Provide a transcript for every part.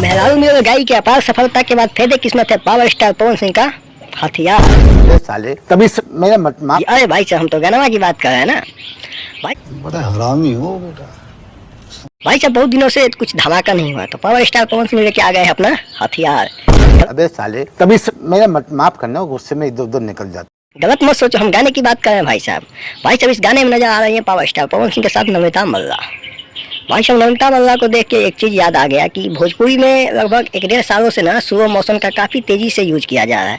मेहरारू में गाई की अपार सफलता के बाद फेदे किस्मत है पावर स्टार पवन सिंह का हथियार। साले तभी मेरा अरे भाई साहब हम तो गनवा की बात कर रहे हैं ना भाई। बड़ा हरामी हो बेटा। भाई साहब बहुत दिनों से कुछ धमाका नहीं हुआ तो पावर स्टार पवन सिंह लेके आ गए अपना हथियार। अबे साले तभी मेरा माफ करना, गुस्से में इधर उधर निकल जाता। गलत मत सोचो, हम गाने की बात कर रहे हैं भाई साहब। भाई साहब इस गाने में नजर आ रही है पावर स्टार पवन सिंह के साथ नमिता मल्ला। भाई साहब नमिता मल्ला को देख के एक चीज़ याद आ गया कि भोजपुरी में लगभग 1.5 सालों से ना स्लो मोशन का काफ़ी तेज़ी से यूज किया जा रहा है।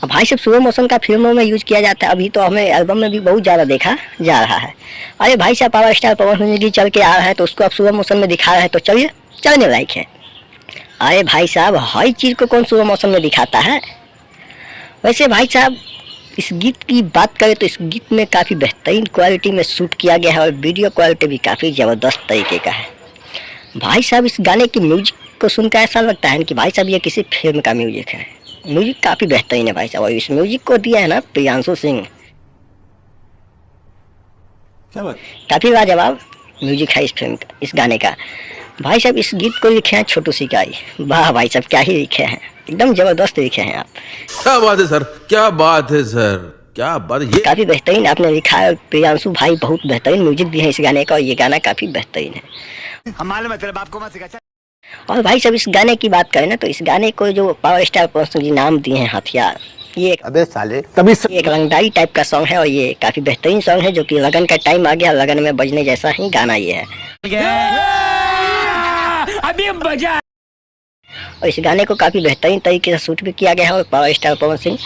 अब भाई साहब स्लो मोशन का फिल्मों में यूज किया जाता है, अभी तो हमें एल्बम में भी बहुत ज़्यादा देखा जा रहा है। अरे भाई साहब पावर स्टार पवन सिंह जी चल के आ रहा है तो उसको अब स्लो मोशन में दिखा रहा है तो चलिए चलने लायक है। अरे भाई साहब हर चीज़ को कौन स्लो मोशन में दिखाता है। वैसे भाई साहब इस गीत की बात करें तो इस गीत में काफ़ी बेहतरीन क्वालिटी में शूट किया गया है और वीडियो क्वालिटी भी काफ़ी ज़बरदस्त तरीके का है। भाई साहब इस गाने की म्यूजिक को सुनकर ऐसा लगता है कि भाई साहब ये किसी फिल्म का म्यूजिक है। म्यूजिक काफ़ी बेहतरीन है भाई साहब और इस म्यूजिक को दिया है ना प्रियांशु सिंह। क्या बात? काफ़ी लाजवाब म्यूजिक है इस फिल्म का, इस गाने का। भाई साहब इस गीत को लिखे हैं छोटू सिकाई। वाह भाई साहब क्या ही लिखे हैं, एकदम ज़बरदस्त लिखे हैं आप। क्या बात है सर, क्या बात है सर, क्या बात है। काफ़ी बेहतरीन आपने लिखा है। प्रियांशु भाई बहुत बेहतरीन म्यूजिक दिए हैं इस गाने का और ये गाना काफ़ी बेहतरीन है। हम मालूम है तेरे बाप को मत सिखा। और भाई साहब इस गाने की बात करें ना तो इस गाने को जो पावर स्टार पवन सिंह जी नाम दिए हैं हथियार, ये अबे साले तभी एक रंगदारी टाइप का सॉन्ग है और ये काफ़ी बेहतरीन सॉन्ग है जो कि लगन का टाइम आ गया, लगन में बजने जैसा ही गाना ये है। अभी बजा। और इस गाने को काफ़ी बेहतरीन तरीके से शूट भी किया गया है और पावर स्टार पवन सिंह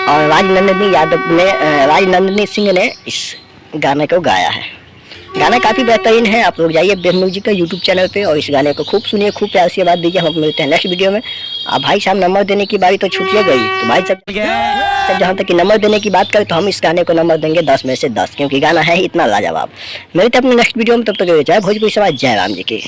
और राजनंदिनी सिंह ने इस गाने को गाया है। गाना काफ़ी बेहतरीन है। आप लोग जाइए बेब म्यूजिक का यूट्यूब चैनल पे और इस गाने को खूब सुनिए, खूब प्यार से आवाज़ दीजिए। हम मिलते हैं नेक्स्ट वीडियो में। अब भाई साहब नंबर देने की बारी तो छूटिए गई तो भाई साहब जहाँ तक कि नंबर देने की बात करें तो हम इस गाने को नंबर देंगे 10 में से 10 क्योंकि गाना है इतना लाजवाब। मिलते हैं अपने नेक्स्ट वीडियो में, तब तक जय भोजपुरी समाज, जय राम जी की।